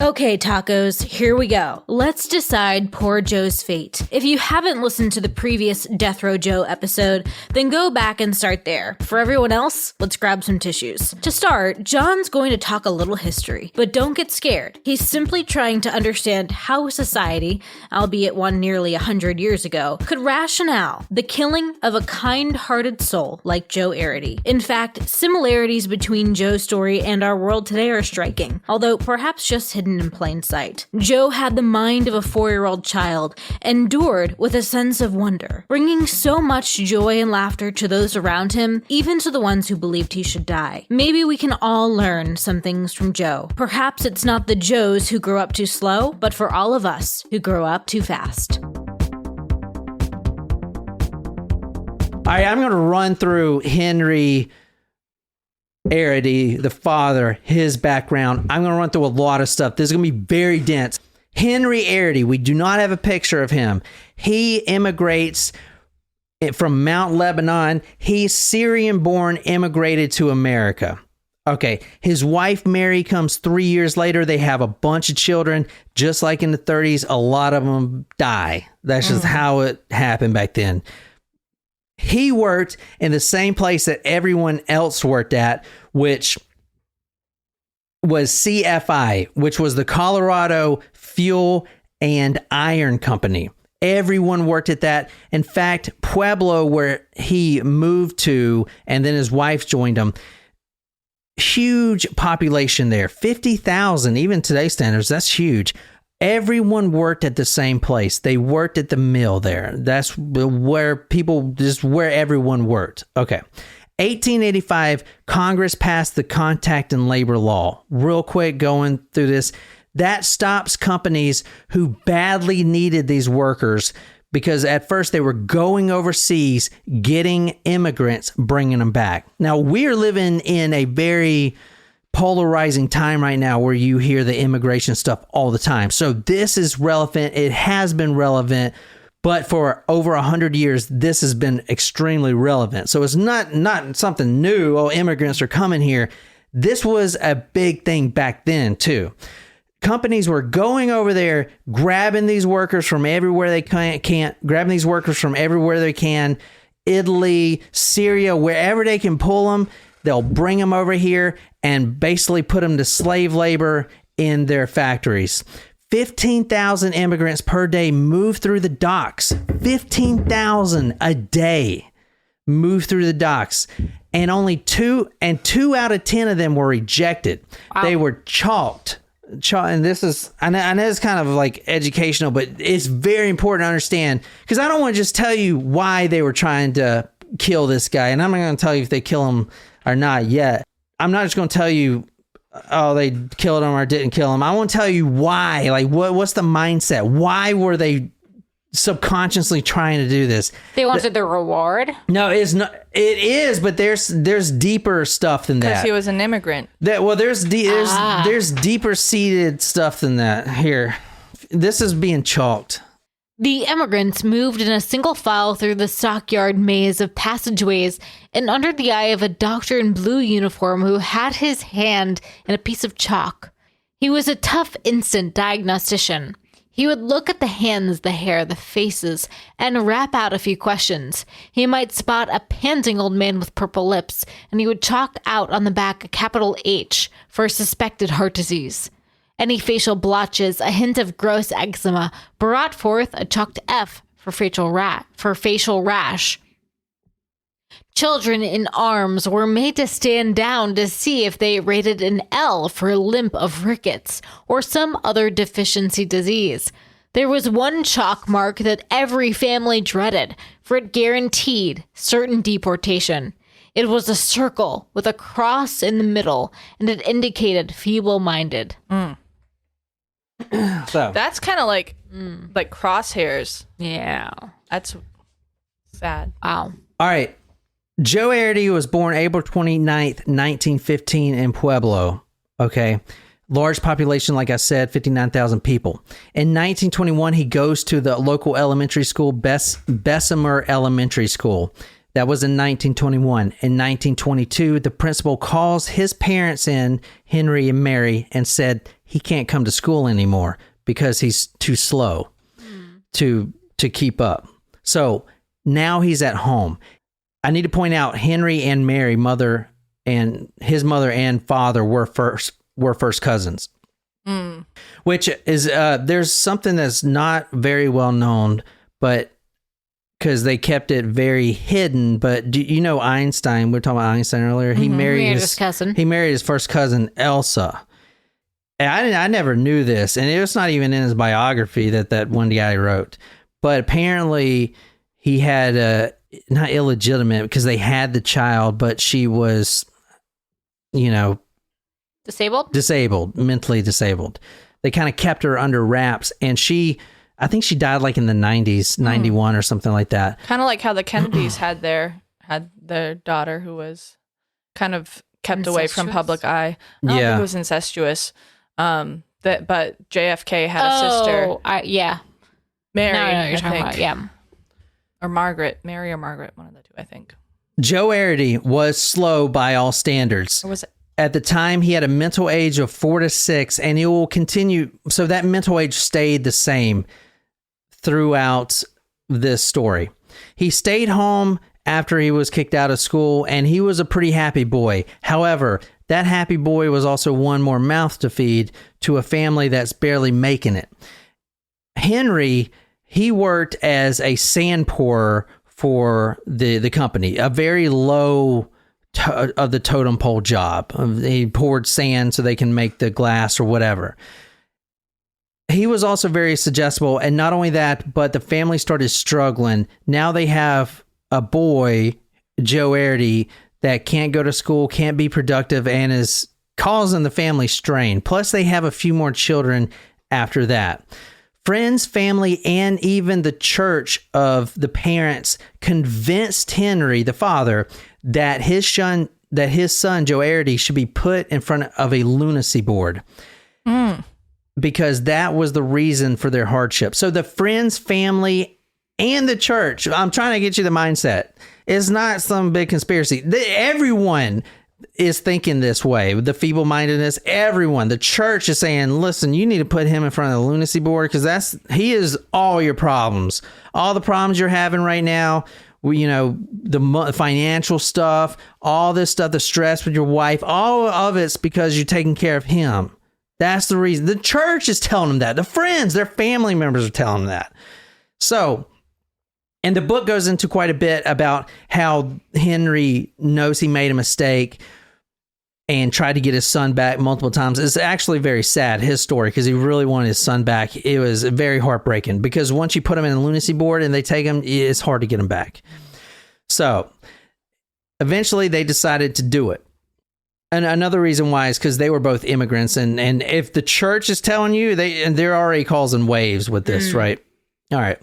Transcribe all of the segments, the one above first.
Okay, tacos, here we go. Let's decide poor Joe's fate. If you haven't listened to the previous Death Row Joe episode, then go back and start there. For everyone else, let's grab some tissues. To start, John's going to talk a little history, but don't get scared. He's simply trying to understand how society, albeit one nearly 100 years ago, could rationale the killing of a kind-hearted soul like Joe Arridy. In fact, similarities between Joe's story and our world today are striking, although perhaps just hidden in plain sight. Joe had the mind of a 4-year-old child, endured with a sense of wonder, bringing so much joy and laughter to those around him, even to the ones who believed he should die. Maybe we can all learn some things from Joe. Perhaps it's not the Joes who grow up too slow, but for all of us who grow up too fast. All right, I'm going to run through Henry Arridy, the father, his background. I'm going to run through a lot of stuff. This is going to be very dense. Henry Arridy, we do not have a picture of him. He immigrates from Mount Lebanon. He's Syrian-born, immigrated to America. Okay, his wife Mary comes 3 years later. They have a bunch of children. Just like in the 30s, a lot of them die. That's just how it happened back then. He worked in the same place that everyone else worked at, which was CFI, which was the Colorado Fuel and Iron Company. Everyone worked at that. In fact, Pueblo, where he moved to, and then his wife joined him, huge population there, 50,000, even today's standards, that's huge. Everyone worked at the same place. They worked at the mill there. That's where where everyone worked. Okay. 1885, Congress passed the Contact and Labor Law. Real quick, going through this. That stops companies who badly needed these workers because at first they were going overseas, getting immigrants, bringing them back. Now, we are living in a very polarizing time right now where you hear the immigration stuff all the time. So this is relevant. It has been relevant, but for over 100 years, this has been extremely relevant. So it's not something new. Oh, immigrants are coming here. This was a big thing back then too. Companies were going over there, grabbing these workers from everywhere they grabbing these workers from everywhere they can. Italy, Syria, wherever they can pull them, they'll bring them over here and basically put them to slave labor in their factories. 15,000 immigrants per day move through the docks. 15,000 a day move through the docks. And only two out of 10 of them were rejected. Wow. They were chalked. And this is, I know it's kind of like educational, but it's very important to understand because I don't want to just tell you why they were trying to kill this guy. And I'm not going to tell you if they kill him or not yet. I'm not just going to tell you, oh, they killed him or didn't kill him. I want to tell you why. Like, what's the mindset? Why were they subconsciously trying to do this? They wanted the reward? No, it's not. It is, but there's deeper stuff than that. Because he was an immigrant. There's deeper seated stuff than that. Here, this is being chalked. The immigrants moved in a single file through the stockyard maze of passageways and under the eye of a doctor in blue uniform who had his hand in a piece of chalk. He was a tough instant diagnostician. He would look at the hands, the hair, the faces, and rap out a few questions. He might spot a panting old man with purple lips, and he would chalk out on the back a capital H for suspected heart disease. Any facial blotches, a hint of gross eczema, brought forth a chalked F for facial rash. Children in arms were made to stand down to see if they rated an L for limp of rickets or some other deficiency disease. There was one chalk mark that every family dreaded, for it guaranteed certain deportation. It was a circle with a cross in the middle, and it indicated feeble-minded. So that's kind of like crosshairs. Yeah. That's sad. Wow. All right. Joe Arridy was born April 29th, 1915 in Pueblo. Okay. Large population, like I said, 59,000 people. In 1921, he goes to the local elementary school, Bessemer Elementary School. That was in 1921. In 1922, the principal calls his parents in, Henry and Mary, and said he can't come to school anymore because he's too slow to keep up. So now he's at home. I need to point out Henry and Mary, his mother and father were first cousins. Which is there's something that's not very well known, but because they kept it very hidden. But do you know Einstein? We were talking about Einstein earlier. He married his cousin. He married his first cousin, Elsa. And I never knew this, and it was not even in his biography that one guy wrote. But apparently, he had not illegitimate because they had the child, but she was, disabled, mentally disabled. They kind of kept her under wraps, and I think she died like in the 90s, 91 or something like that. Kind of like how the Kennedys had their daughter who was kind of kept away from public eye. I don't think it was incestuous. But JFK had a sister. Mary, now I know what I you're talking think. about. Yeah. Or Margaret. Mary or Margaret, one of the two, I think. Joe Arridy was slow by all standards. Or was it? At the time, he had a mental age of 4 to 6, and he will continue. So that mental age stayed the same throughout this story. He stayed home after he was kicked out of school, and he was a pretty happy boy. However, that happy boy was also one more mouth to feed to a family that's barely making it. Henry, he worked as a sand pourer for the company, a very low of the totem pole job. He poured sand so they can make the glass or whatever. He was also very suggestible, and not only that, but the family started struggling. Now they have a boy, Joe Arridy, that can't go to school, can't be productive, and is causing the family strain. Plus, they have a few more children after that. Friends, family, and even the church of the parents convinced Henry, the father, that his son, Joe Arridy, should be put in front of a lunacy board. Because that was the reason for their hardship. So the friends, family, and the church, I'm trying to get you the mindset. It's not some big conspiracy. Everyone is thinking this way. The feeble-mindedness, everyone. The church is saying, listen, you need to put him in front of the lunacy board because he is all your problems. All the problems you're having right now, the financial stuff, all this stuff, the stress with your wife, all of it's because you're taking care of him. That's the reason. The church is telling them that. The friends, their family members are telling them that. So, and the book goes into quite a bit about how Henry knows he made a mistake and tried to get his son back multiple times. It's actually very sad, his story, because he really wanted his son back. It was very heartbreaking because once you put him in a lunacy board and they take him, it's hard to get him back. So, eventually they decided to do it. And another reason why is because they were both immigrants, and if the church is telling you, they're already causing waves with this, right? All right.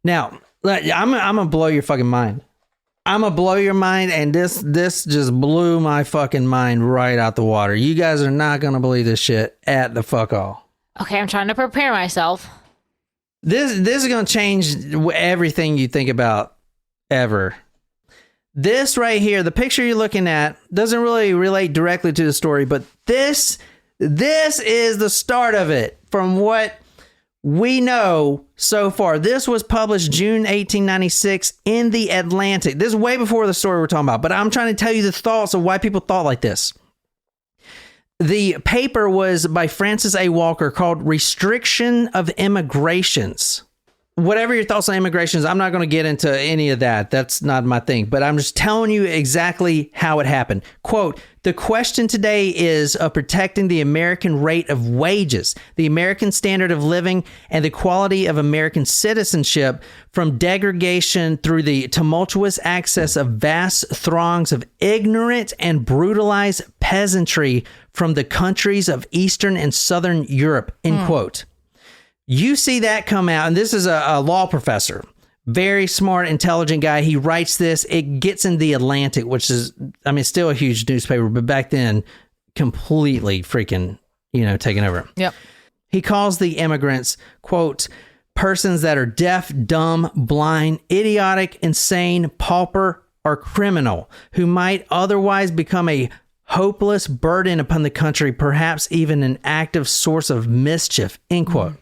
Now, I'm gonna blow your fucking mind. I'm gonna blow your mind, and this just blew my fucking mind right out the water. You guys are not gonna believe this shit at the fuck all. Okay, I'm trying to prepare myself. This is gonna change everything you think about ever. This right here, the picture you're looking at, doesn't really relate directly to the story, but this is the start of it from what we know so far. This was published June 1896 in The Atlantic. This is way before the story we're talking about, but I'm trying to tell you the thoughts of why people thought like this. The paper was by Francis A. Walker called Restriction of Immigrations. Whatever your thoughts on immigration is, I'm not going to get into any of that. That's not my thing. But I'm just telling you exactly how it happened. Quote, the question today is of protecting the American rate of wages, the American standard of living, and the quality of American citizenship from degradation through the tumultuous access of vast throngs of ignorant and brutalized peasantry from the countries of Eastern and Southern Europe, end quote. You see that come out, and this is a law professor, very smart, intelligent guy. He writes this. It gets in The Atlantic, which is, still a huge newspaper, but back then, completely freaking, taking over. Yep. He calls the immigrants, quote, persons that are deaf, dumb, blind, idiotic, insane, pauper, or criminal who might otherwise become a hopeless burden upon the country, perhaps even an active source of mischief, end quote.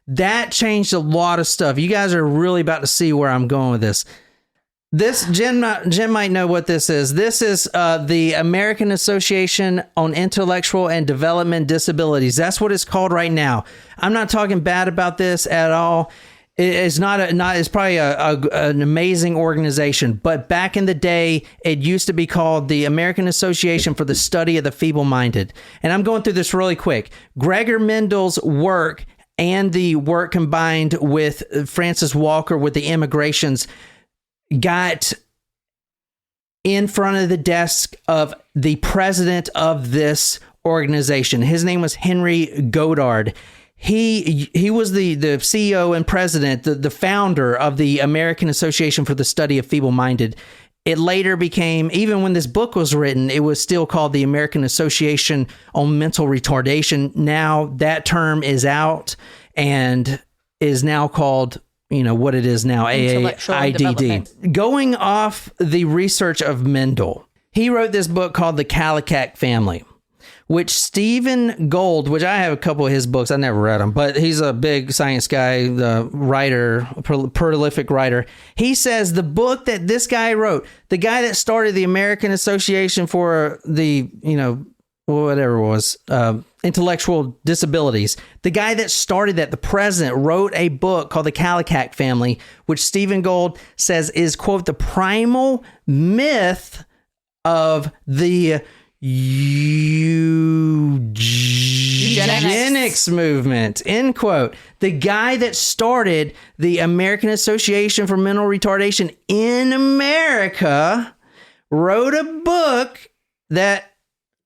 That changed a lot of stuff. You guys are really about to see where I'm going with this. This, Jen might know what this is. This is the American Association on Intellectual and Development Disabilities. That's what it's called right now. I'm not talking bad about this at all. It's it's probably an amazing organization, but back in the day, it used to be called the American Association for the Study of the Feeble-Minded. And I'm going through this really quick. Gregor Mendel's work and the work combined with Francis Walker with the immigrations got in front of the desk of the president of this organization. His name was Henry Goddard. He was the CEO and president, the founder of the American Association for the Study of Feeble-Minded. It later became, even when this book was written, it was still called the American Association on Mental Retardation. Now that term is out and is now called, what it is now, AAIDD. Going off the research of Mendel, he wrote this book called The Kallikak Family, which Stephen Gould, which I have a couple of his books, I never read them, but he's a big science guy, the writer, prolific writer. He says the book that this guy wrote, the guy that started the American Association for the, whatever it was, intellectual disabilities, the guy that started that, the president, wrote a book called The Kallikak Family, which Stephen Gould says is, quote, the primal myth of the eugenics movement, end quote. The guy that started the American Association for Mental Retardation in America wrote a book that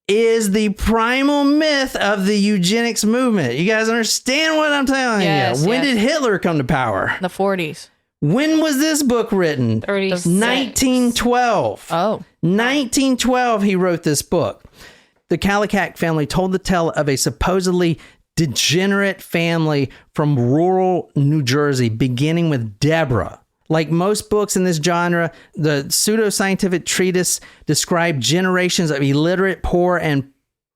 is the primal myth of the eugenics movement. You guys understand what I'm telling you? When did Hitler come to power? The 40s. When was this book written? 1912. Oh. 1912, he wrote this book. The Kallikak family told the tale of a supposedly degenerate family from rural New Jersey, beginning with Deborah. Like most books in this genre, the pseudoscientific treatise described generations of illiterate, poor, and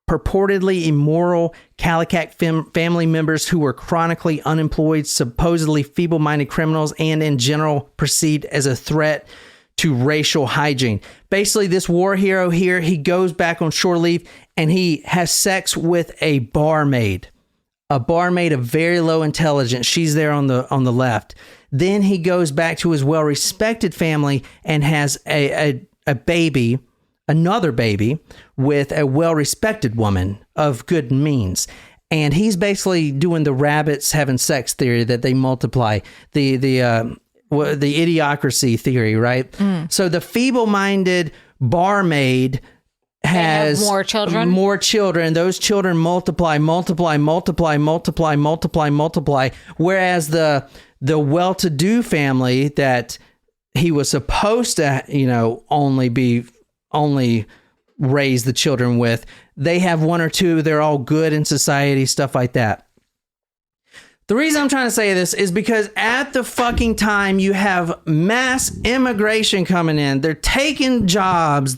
purportedly immoral Kallikak family members who were chronically unemployed, supposedly feeble-minded criminals, and in general perceived as a threat to racial hygiene. Basically, this war hero here, he goes back on shore leave and he has sex with a barmaid of very low intelligence. She's there on the left. Then he goes back to his well-respected family and has a baby, another baby, with a well-respected woman of good means. And he's basically doing the rabbits having sex theory, that they multiply, the idiocracy theory, right? So the feeble-minded barmaid has more children. Those children multiply. Whereas the well-to-do family that he was supposed to, only raise the children with, they have one or two. They're all good in society, stuff like that. The reason I'm trying to say this is because at the fucking time you have mass immigration coming in. They're taking jobs.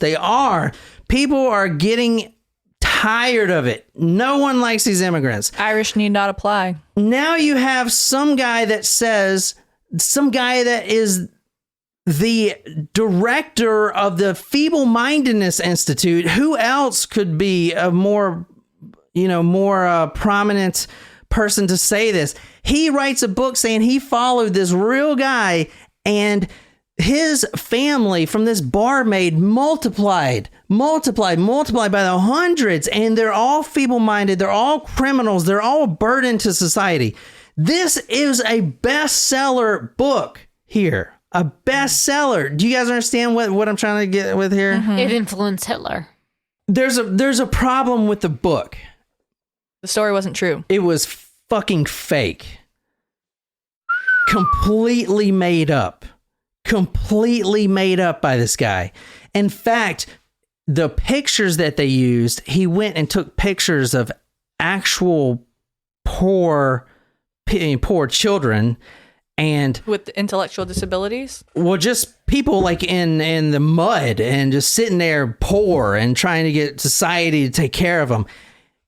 People are getting tired of it. No one likes these immigrants. Irish need not apply. Now you have some guy that is the director of the Feeble-Mindedness Institute. Who else could be a more prominent person to say this? He writes a book saying he followed this real guy, and his family from this barmaid multiplied by the hundreds, and they're all feeble-minded. They're all criminals. They're all a burden to society. This is a bestseller book here. A bestseller. Do you guys understand what I'm trying to get with here? Mm-hmm. It influenced Hitler. There's a problem with the book. The story wasn't true. It was fucking fake. Completely made up by this guy. In fact, the pictures that they used, he went and took pictures of actual poor children And with intellectual disabilities? Well, just people like in the mud and just sitting there poor and trying to get society to take care of them.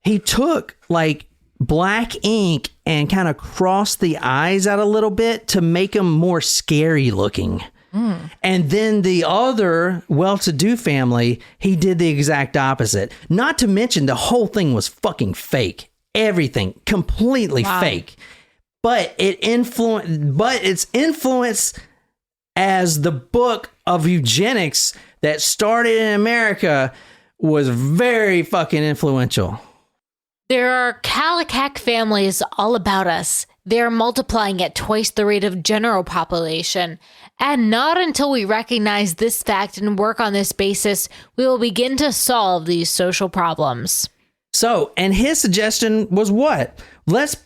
He took like black ink and kind of crossed the eyes out a little bit to make them more scary looking. And then the other well-to-do family, he did the exact opposite. Not to mention the whole thing was fucking fake. Everything completely fake. But its influence as the book of eugenics that started in America was very fucking influential. There are Kallikak families all about us. They're multiplying at twice the rate of general population. And not until we recognize this fact and work on this basis, we will begin to solve these social problems. So, and his suggestion was what? Let's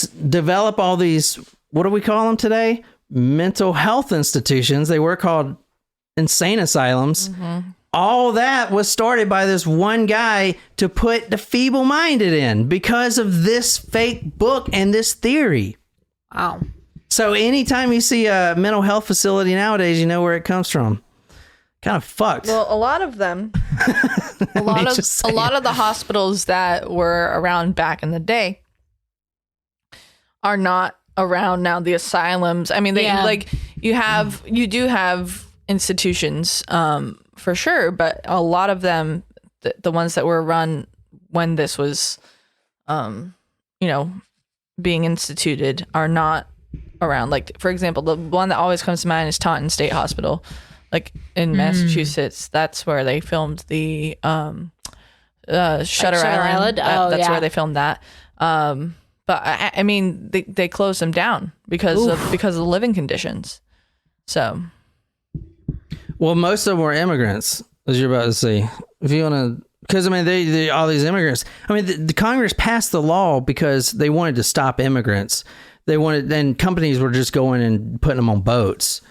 develop all these, what do we call them today? Mental health institutions. They were called insane asylums. Mm-hmm. All that was started by this one guy to put the feeble-minded in because of this fake book and this theory. Wow. So anytime you see a mental health facility nowadays, you know where it comes from. Kind of fucked. Well, a lot of them, a lot of the hospitals that were around back in the day are not around now. The asylums. I mean, you do have institutions, for sure, but a lot of them, the ones that were run when this was, being instituted, are not around. Like, for example, the one that always comes to mind is Taunton State Hospital, like in Massachusetts. That's where they filmed the Shutter Island. That's where they filmed that. But I mean, they closed them down because of the living conditions. So. Well, most of them were immigrants, as you're about to see. If you want to, because I mean, they all these immigrants. I mean, the Congress passed the law because they wanted to stop immigrants. They wanted, and companies were just going and putting them on boats.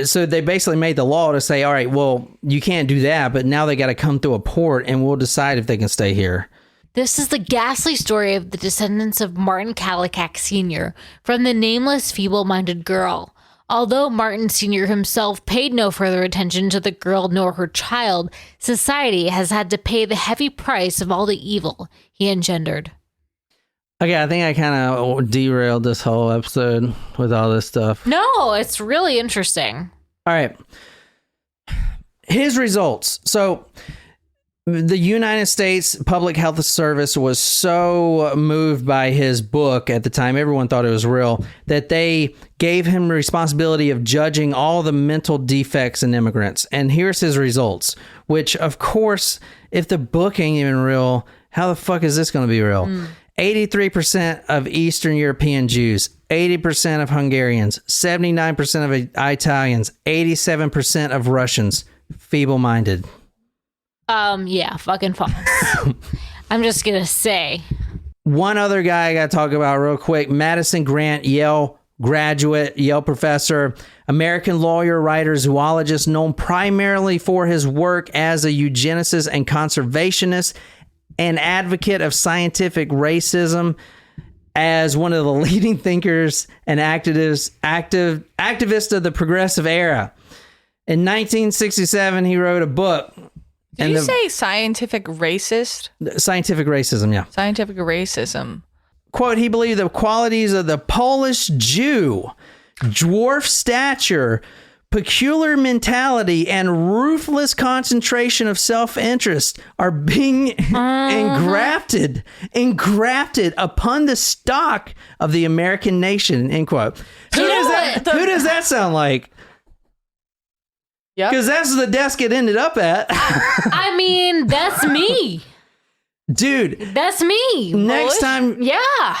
So they basically made the law to say, all right, well, you can't do that, but now they got to come through a port, and we'll decide if they can stay here. This is the ghastly story of the descendants of Martin Kallikak Sr. from the nameless feeble-minded girl. Although Martin Sr. himself paid no further attention to the girl nor her child, society has had to pay the heavy price of all the evil he engendered. Okay, I think I kind of derailed this whole episode with all this stuff. No, it's really interesting. All right. His results. So the United States Public Health Service was so moved by his book at the time, everyone thought it was real, that they gave him the responsibility of judging all the mental defects in immigrants. And here's his results, which, of course, if the book ain't even real, how the fuck is this going to be real? 83% of Eastern European Jews, 80% of Hungarians, 79% of Italians, 87% of Russians, feeble-minded. Yeah, fucking false. I'm just gonna say. One other guy I gotta talk about real quick. Madison Grant, Yale graduate, Yale professor, American lawyer, writer, zoologist, known primarily for his work as a eugenicist and conservationist, and advocate of scientific racism, as one of the leading thinkers and activist of the progressive era. In 1967, he wrote a book. Did you say scientific racist? Scientific racism, yeah. Scientific racism. Quote, he believed the qualities of the Polish Jew, dwarf stature, peculiar mentality, and ruthless concentration of self-interest are being engrafted upon the stock of the American nation, end quote. Who does that sound like? Yeah, because that's the desk it ended up at. I mean, that's me. Dude. That's me. Next time. Yeah.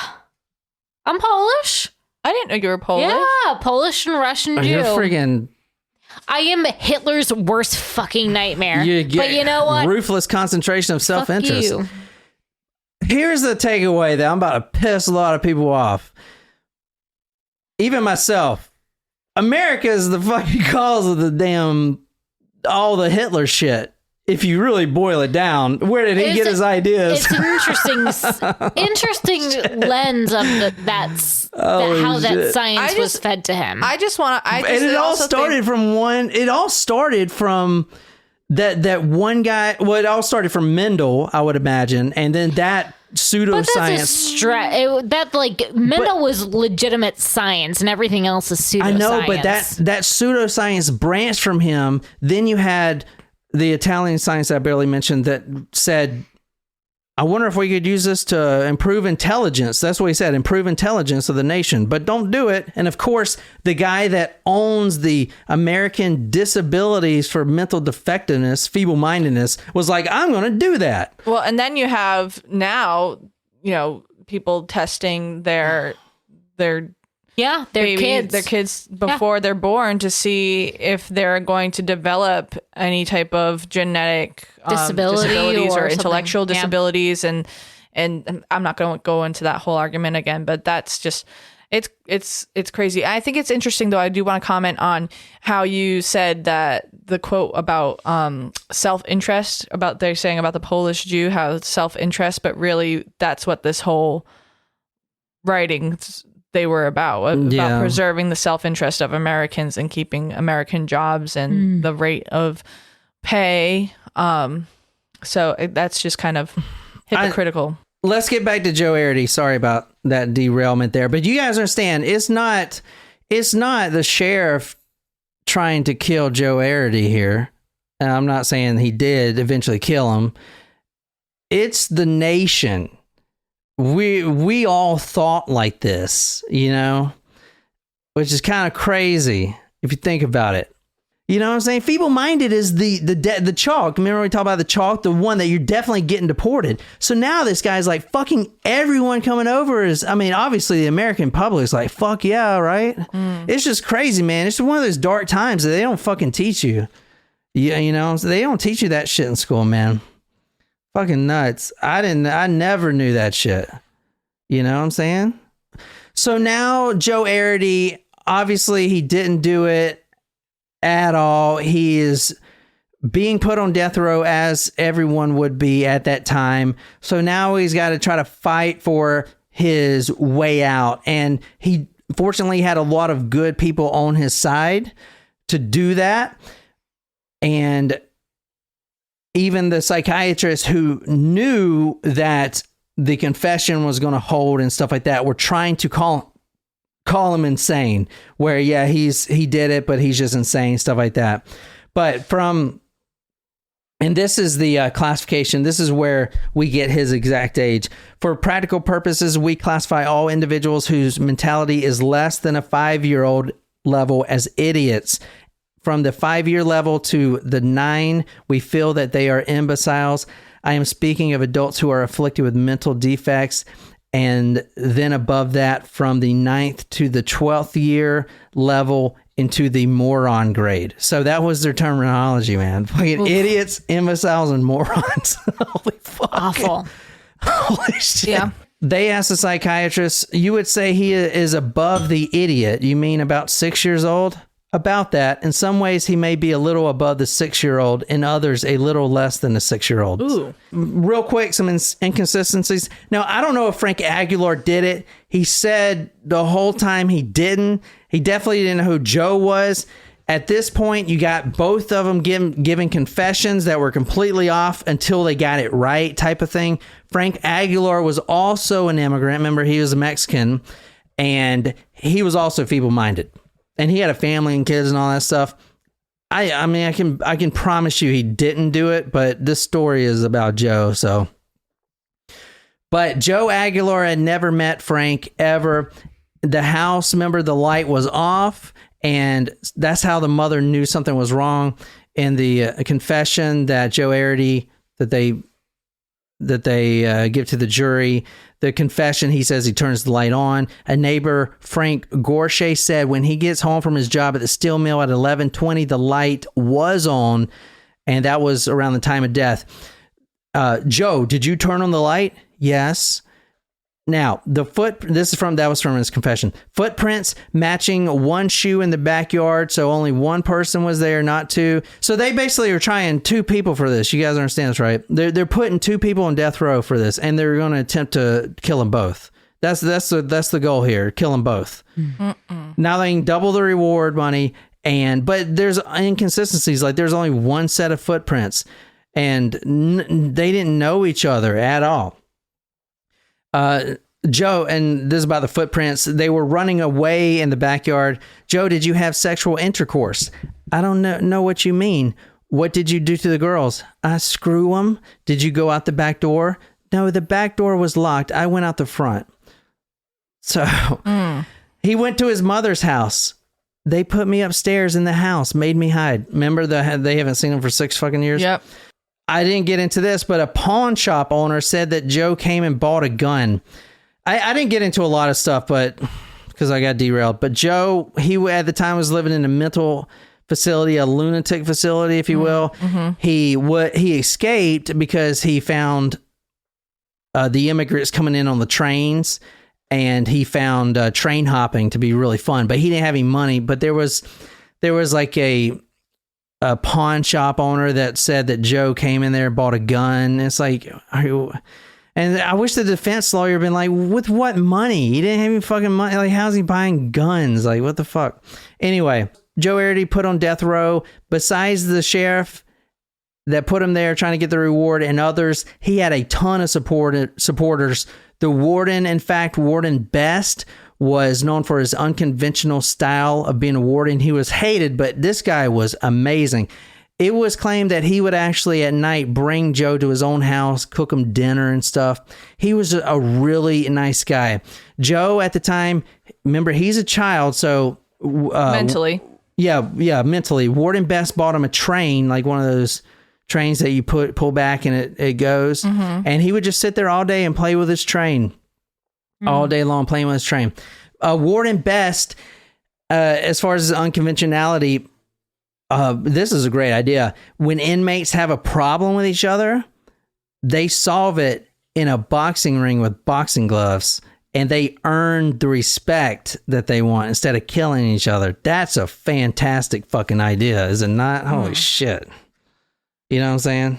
I'm Polish. I didn't know you were Polish. Yeah, Polish and Russian Jew. You're friggin'. I am Hitler's worst fucking nightmare. But you know what? Ruthless concentration of self-interest. Fuck you. Here's the takeaway that I'm about to piss a lot of people off. Even myself. America is the fucking cause of all the Hitler shit. If you really boil it down, where did he get his ideas? It's an interesting lens of how that shit. science was fed to him. I just want to. And it all started from one. It all started from that one guy. Well, it all started from Mendel, I would imagine, and then that pseudoscience. Mendel was legitimate science, and everything else is pseudoscience. I know, but that pseudoscience branched from him. Then you had the Italian science I barely mentioned that said, I wonder if we could use this to improve intelligence. That's what he said, improve intelligence of the nation, but don't do it. And of course, the guy that owns the American Disabilities for Mental Defectiveness, Feeble-mindedness, was like, I'm going to do that. Well, and then you have now, people testing their kids before they're born to see if they're going to develop any type of genetic disabilities or intellectual disabilities, and I'm not going to go into that whole argument again, but that's just it's crazy. I think it's interesting, though. I do want to comment on how you said that the quote about self-interest, about they're saying about the Polish Jew, how self-interest, but really that's what this whole writing they were about preserving the self-interest of Americans and keeping American jobs and the rate of pay. So that's just kind of hypocritical. Let's get back to Joe Arridy. Sorry about that derailment there, but you guys understand it's not the sheriff trying to kill Joe Arridy here. And I'm not saying he did eventually kill him. It's the nation. We all thought like this, which is kind of crazy if you think about it. You know what I'm saying? Feeble-minded is the chalk. Remember we talked about the chalk, the one that you're definitely getting deported. So now this guy's like, fucking everyone coming over is, obviously the American public is like, fuck yeah, right? It's just crazy, man. It's one of those dark times that they don't fucking teach you. They don't teach you that shit in school, man. Fucking nuts. I never knew that shit. You know what I'm saying? So now Joe Arridy, obviously he didn't do it at all. He is being put on death row as everyone would be at that time. So now he's got to try to fight for his way out. And he fortunately had a lot of good people on his side to do that. And even the psychiatrists who knew that the confession was going to hold and stuff like that were trying to call him insane, where, he did it, but he's just insane, stuff like that. But and this is the classification. This is where we get his exact age. For practical purposes, we classify all individuals whose mentality is less than a 5-year-old level as idiots. From the 5-year level to the 9, we feel that they are imbeciles. I am speaking of adults who are afflicted with mental defects. And then above that, from the 9th to the 12th year level into the moron grade. So that was their terminology, man. Fucking idiots, imbeciles, and morons. Holy fuck. Awful. Holy shit. Yeah. They asked the psychiatrist, you would say he is above the idiot. You mean about 6 years old? About that. In some ways, he may be a little above the 6-year-old. In others, a little less than the 6-year-old. Ooh. Real quick, some inconsistencies. Now, I don't know if Frank Aguilar did it. He said the whole time he didn't. He definitely didn't know who Joe was. At this point, you got both of them giving confessions that were completely off until they got it right, type of thing. Frank Aguilar was also an immigrant. Remember, he was a Mexican, and he was also feeble-minded. And he had a family and kids and all that stuff. I can promise you he didn't do it, but this story is about Joe, so. But Joe Aguilar had never met Frank ever. The house, remember, the light was off, and that's how the mother knew something was wrong. In the confession that Joe Arridy, that they give to the jury, the confession, he says he turns the light on. A neighbor, Frank Gorshay, said when he gets home from his job at the steel mill at 11:20, the light was on, and that was around the time of death. Joe, did you turn on the light? Yes. Now, that was from his confession. Footprints matching one shoe in the backyard, so only one person was there, not two. So they basically are trying 2 people for this. You guys understand this, right? They're putting 2 people on death row for this, and they're going to attempt to kill them both. That's the goal here. Kill them both. Now they can double the reward money. But there's inconsistencies. Like there's only one set of footprints, and they didn't know each other at all. Joe, and this is about the footprints. They were running away in the backyard. Joe, did you have sexual intercourse? I don't know what you mean. What did you do to the girls? I screw them. Did you go out the back door? No, the back door was locked. I went out the front. So he went to his mother's house. They put me upstairs in the house, made me hide. Remember they haven't seen him for 6 fucking years? Yep. I didn't get into this, but a pawn shop owner said that Joe came and bought a gun. I didn't get into a lot of stuff, but because I got derailed. But Joe, he at the time was living in a mental facility, a lunatic facility, if you will. He escaped because he found the immigrants coming in on the trains. And he found train hopping to be really fun, but he didn't have any money. But there was like a pawn shop owner that said that Joe came in there and bought a gun. It's like, and I wish the defense lawyer had been like, with what money? He didn't have any fucking money. Like, how's he buying guns? Like, what the fuck? Anyway, Joe Arridy put on death row. Besides the sheriff that put him there trying to get the reward and others, he had a ton of supporters. The warden, in fact, Warden Best, was known for his unconventional style of being a warden. He was hated, but this guy was amazing. It was claimed that he would actually at night bring Joe to his own house, cook him dinner and stuff. He was a really nice guy. Joe at the time, remember, he's a child, so... mentally. Yeah, mentally. Warden Best bought him a train, like one of those... trains that you pull back and it goes, and he would just sit there all day and play with his train, all day long playing with his train. Warden Best, as far as his unconventionality, this is a great idea. When inmates have a problem with each other, they solve it in a boxing ring with boxing gloves, and they earn the respect that they want instead of killing each other. That's a fantastic fucking idea, is it not? Holy shit. You know what I'm saying?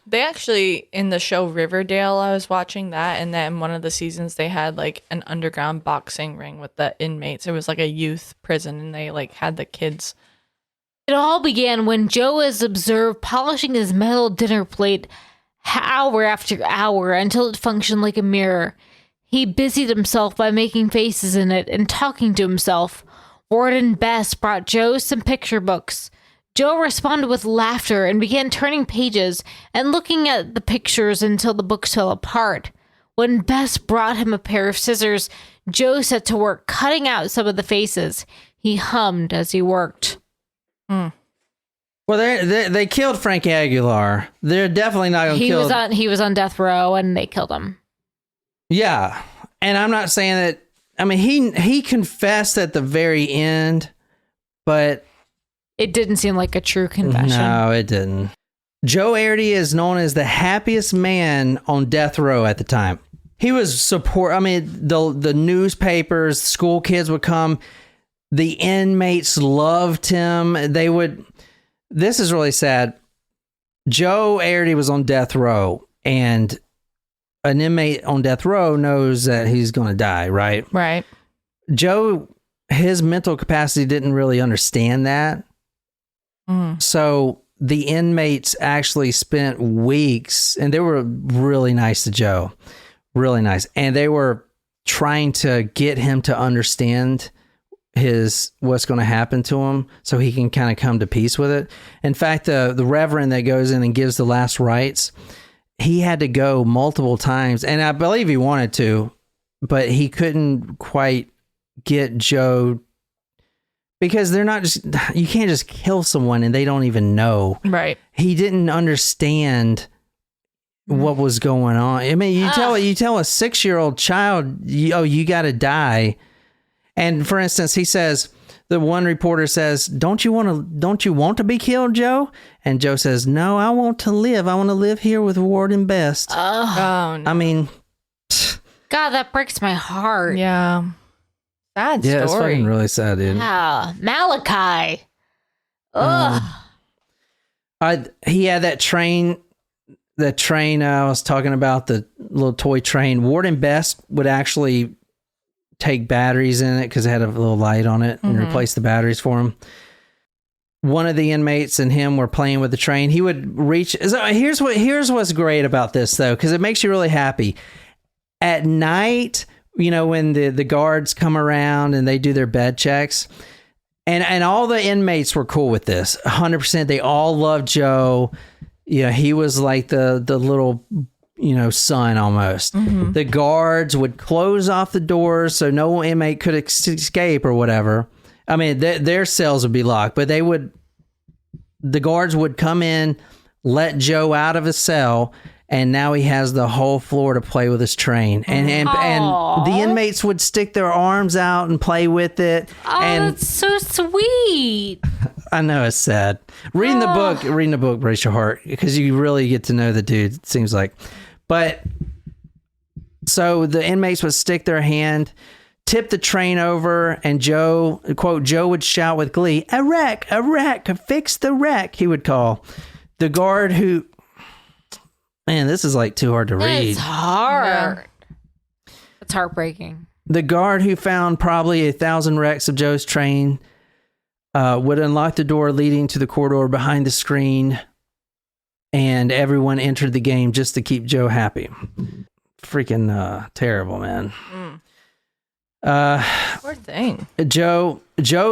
They actually, in the show Riverdale, I was watching that, and then one of the seasons they had like an underground boxing ring with the inmates. It was like a youth prison, and they like had the kids. It all began when Joe was observed polishing his metal dinner plate hour after hour until it functioned like a mirror. He busied himself by making faces in it and talking to himself. Warden Best brought Joe some picture books. Joe responded with laughter and began turning pages and looking at the pictures until the books fell apart. When Bess brought him a pair of scissors, Joe set to work cutting out some of the faces. He hummed as he worked. Well, they killed Frank Aguilar. They're definitely not going to kill him. He was on death row and they killed him. Yeah. And I'm not saying that... I mean, he confessed at the very end, but... It didn't seem like a true confession. No, it didn't. Joe Arridy is known as the happiest man on death row at the time. He was the newspapers, school kids would come. The inmates loved him. This is really sad. Joe Arridy was on death row, and an inmate on death row knows that he's going to die, right? Right. Joe, his mental capacity didn't really understand that. So the inmates actually spent weeks, and they were really nice to Joe, really nice. And they were trying to get him to understand what's going to happen to him so he can kind of come to peace with it. In fact, the reverend that goes in and gives the last rites, he had to go multiple times, and I believe he wanted to, but he couldn't quite get Joe, because they're not just, you can't just kill someone and they don't even know. Right. He didn't understand what was going on. I mean, you tell a 6-year-old child, you got to die. And for instance, he says, the one reporter says, don't you want to be killed, Joe? And Joe says, no, I want to live. I want to live here with Warden Best. Oh, no. I mean, God, that breaks my heart. Yeah. Sad story. Yeah, it's fucking really sad, dude. Yeah. Malachi. Ugh. He had that train I was talking about, the little toy train. Warden Best would actually take batteries in it because it had a little light on it and replace the batteries for him. One of the inmates and him were playing with the train. He would reach. So here's what's great about this though, because it makes you really happy. At night, when the guards come around and they do their bed checks, and all the inmates were cool with this. 100%. They all loved Joe. He was like the little son almost. The guards would close off the doors so no inmate could escape or whatever. I mean, their cells would be locked, but the guards would come in, let Joe out of his cell, and now he has the whole floor to play with his train. And the inmates would stick their arms out and play with it. Oh, and that's so sweet. I know it's sad. Reading the book breaks your heart because you really get to know the dude, it seems like. But so the inmates would stick their hand, tip the train over, and Joe would shout with glee, a wreck, fix the wreck, he would call. The guard who, man, this is like too hard to read. It's hard. Yeah. It's heartbreaking. The guard who found probably 1,000 wrecks of Joe's train would unlock the door leading to the corridor behind the screen, and everyone entered the game just to keep Joe happy. Freaking terrible, man. Poor thing. Joe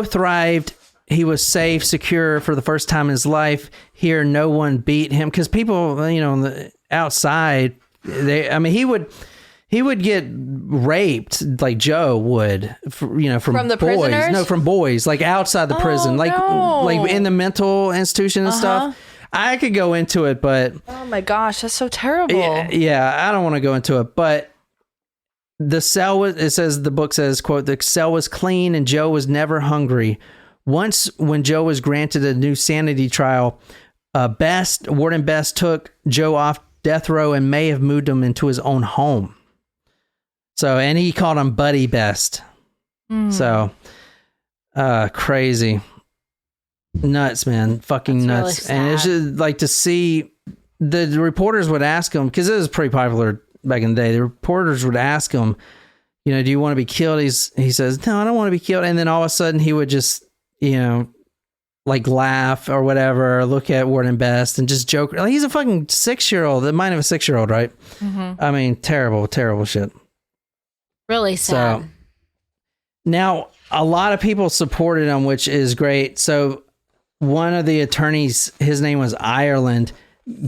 thrived. He was safe, secure for the first time in his life. Here, no one beat him because people, on the outside, he would get raped like Joe would, from the boys. prisoners? No, from boys, like outside the prison, like in the mental institution and stuff. I could go into it, but oh my gosh, that's so terrible. Yeah, I don't want to go into it, but the cell the book says, quote, the cell was clean and Joe was never hungry. Once when Joe was granted a new sanity trial, Warden Best took Joe off death row and may have moved him into his own home. So, and he called him Buddy Best. So, crazy. Nuts, man. Fucking nuts. Really, and it's just like to see the reporters would ask him, because it was pretty popular back in the day. The reporters would ask him, do you want to be killed? He says, no, I don't want to be killed. And then all of a sudden he would just, like laugh or whatever, or look at Warden Best and just joke. Like, he's a fucking 6-year-old, the mind of a 6-year-old, right? I mean, terrible, terrible shit. Really sad. So, now, a lot of people supported him, which is great. So one of the attorneys, his name was Ireland,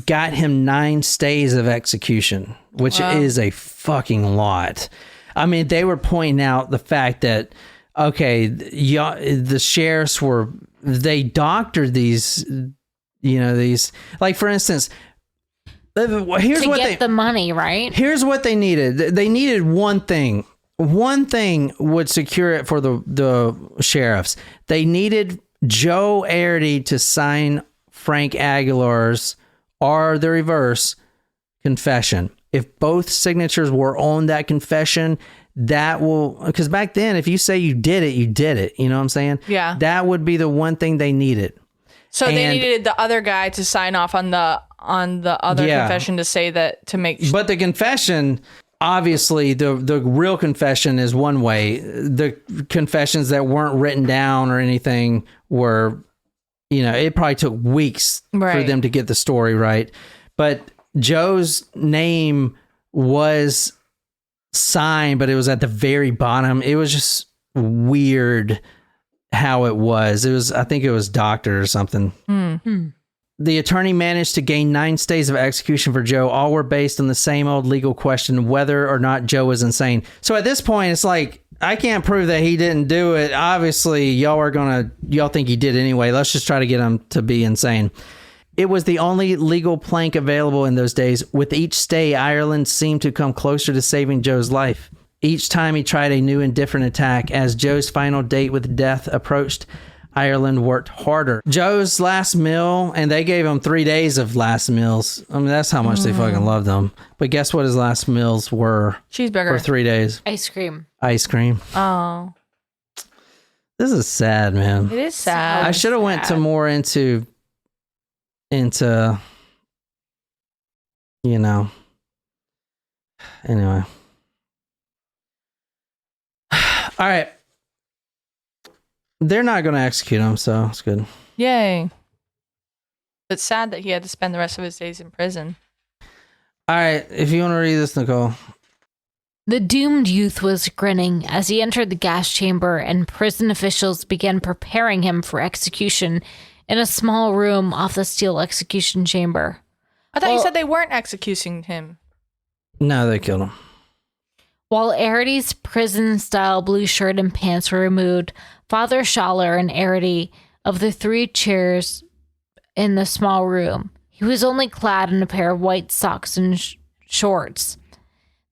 got him 9 stays of execution, which is a fucking lot. I mean, they were pointing out the fact that, okay, the sheriffs they doctored these, like, for instance, here's to what get the money, right? Here's what they needed. They needed one thing. One thing would secure it for the sheriffs. They needed Joe Arridy to sign Frank Aguilar's, or the reverse, confession. If both signatures were on that confession, that will, because back then, if you say you did it, you did it. You know what I'm saying? Yeah. That would be the one thing they needed. So they needed the other guy to sign off on the other confession to say that, to make. But the confession, obviously, the real confession is one way. The confessions that weren't written down or anything were, it probably took weeks for them to get the story right. But Joe's name was signed, but it was at the very bottom. It was just weird how it was. I think it was doctored or something. Mm-hmm. The attorney managed to gain 9 stays of execution for Joe. All were based on the same old legal question, whether or not Joe was insane. So at this point, it's like, I can't prove that he didn't do it. Obviously, y'all think he did anyway. Let's just try to get him to be insane. It was the only legal plank available in those days. With each stay, Ireland seemed to come closer to saving Joe's life. Each time he tried a new and different attack. As Joe's final date with death approached, Ireland worked harder. Joe's last meal, and they gave him 3 days of last meals. I mean, that's how much they fucking loved him. But guess what his last meals were? Cheeseburger. For 3 days. Ice cream. Oh. This is sad, man. It is sad. I should have went to more into anyway. All right. They're not going to execute him, so it's good. Yay. It's sad that he had to spend the rest of his days in prison. All right. If you want to read this, Nicole. The doomed youth was grinning as he entered the gas chamber, and prison officials began preparing him for execution in a small room off the steel execution chamber. I thought you said they weren't executing him. No, they killed him. While Arridy's prison-style blue shirt and pants were removed, Father Schaller and Arridy, of the 3 chairs in the small room, he was only clad in a pair of white socks and shorts.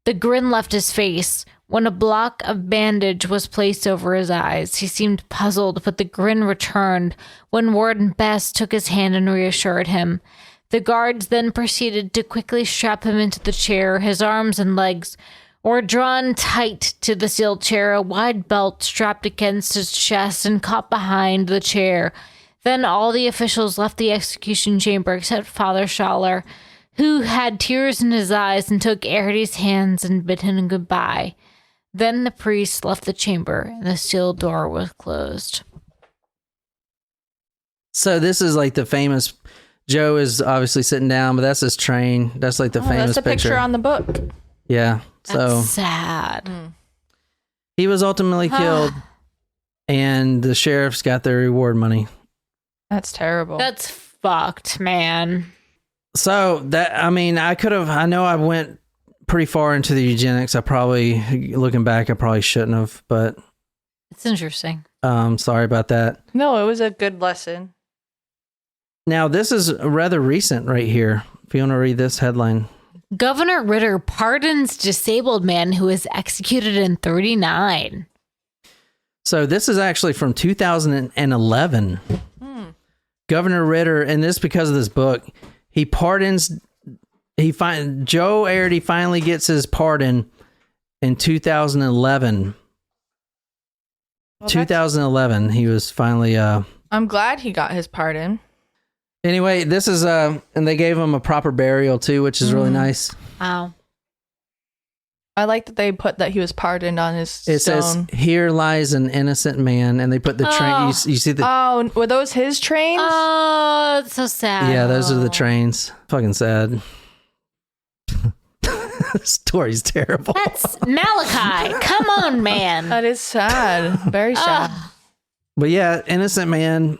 The grin left his face. When a block of bandage was placed over his eyes, he seemed puzzled, but the grin returned when Warden Best took his hand and reassured him. The guards then proceeded to quickly strap him into the chair. His arms and legs were drawn tight to the steel chair, a wide belt strapped against his chest and caught behind the chair. Then all the officials left the execution chamber except Father Schaller, who had tears in his eyes and took Arridy's hands and bid him goodbye. Then the priest left the chamber and the steel door was closed. So this is like the famous... Joe is obviously sitting down, but that's his train. That's like the famous that's the picture on the book. Yeah. So That's sad. he was ultimately killed, and the sheriffs got their reward money. That's terrible. That's fucked, man. So I know I went pretty far into the eugenics. Looking back, I probably shouldn't have, but It's interesting. Sorry about that. No, it was a good lesson. Now, this is rather recent right here. If you want to read this headline. Governor Ritter pardons disabled man who was executed in 1939. So this is actually from 2011. Governor Ritter, and this because of this book, he pardons. Joe Arridy finally gets his pardon in 2011. 2011, he was finally. I'm glad he got his pardon. Anyway, this is and they gave him a proper burial too, which is really nice. Wow. I like that they put that he was pardoned on his stone. It says, "Here lies an innocent man," and they put the train. You see the? Oh, were those his trains? Oh, it's so sad. Yeah, those are the trains. Fucking sad. This story's terrible. That's Malachi. Come on, man. That is sad. Very sad. But yeah, innocent man.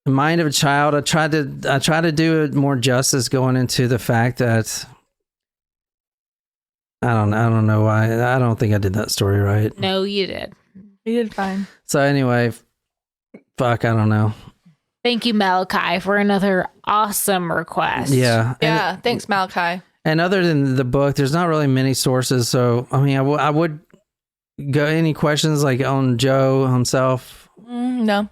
Mind of a child. I tried to do it more justice going into the fact that I don't know why. I don't think I did that story right. No, you did. You did fine. So anyway, I don't know. Thank you, Malachi, for another awesome request. Yeah. Yeah. Thanks, Malachi. And other than the book, there's not really many sources. So I mean, I would go any questions like on Joe himself. No.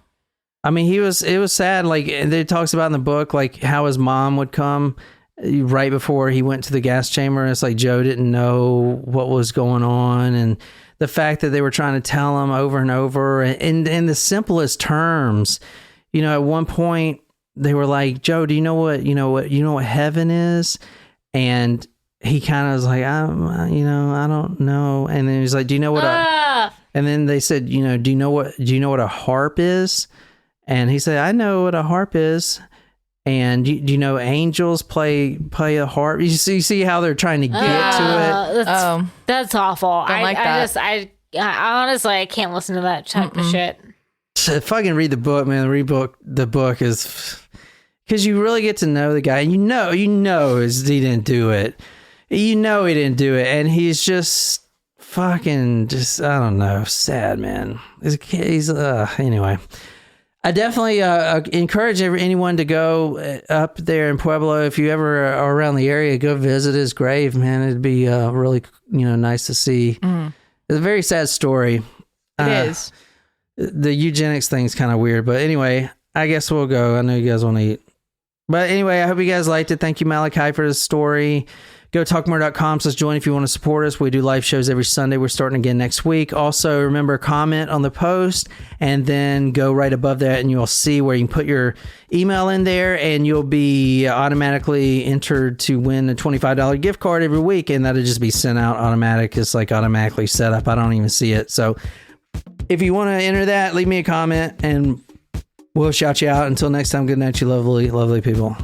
I mean, it was sad. Like it talks about in the book, like how his mom would come right before he went to the gas chamber. It's like Joe didn't know what was going on, and the fact that they were trying to tell him over and over, and in the simplest terms. You know, at one point they were like, "Joe, do you know what heaven is?" And he kind of was like, I don't know. And then he's like, "Do you know what?" And then they said, "Do you know what a harp is?" And he said, "I know what a harp is." And do you know angels play a harp? You see how they're trying to get to it. That's awful. Don't like that. I honestly, I can't listen to that type of shit. Fucking read the book, man. The book is because you really get to know the guy. And he didn't do it. He didn't do it, and he's just fucking I don't know, sad, man. He's anyway. I definitely encourage anyone to go up there in Pueblo. If you ever are around the area, go visit his grave, man. It'd be really nice to see. It's a very sad story. It is. The eugenics thing's kind of weird, but anyway, I guess we'll go. I know you guys want to eat. But anyway, I hope you guys liked it. Thank you, Malachi, for the story. Go talkmore.com/join if you want to support us. We do live shows every Sunday. We're starting again next week. Also, remember, comment on the post and then go right above that and you'll see where you can put your email in there and you'll be automatically entered to win a $25 gift card every week. And that'll just be sent out automatic. It's like automatically set up. I don't even see it. So if you want to enter that, leave me a comment and we'll shout you out. Until next time, good night, you lovely, lovely people.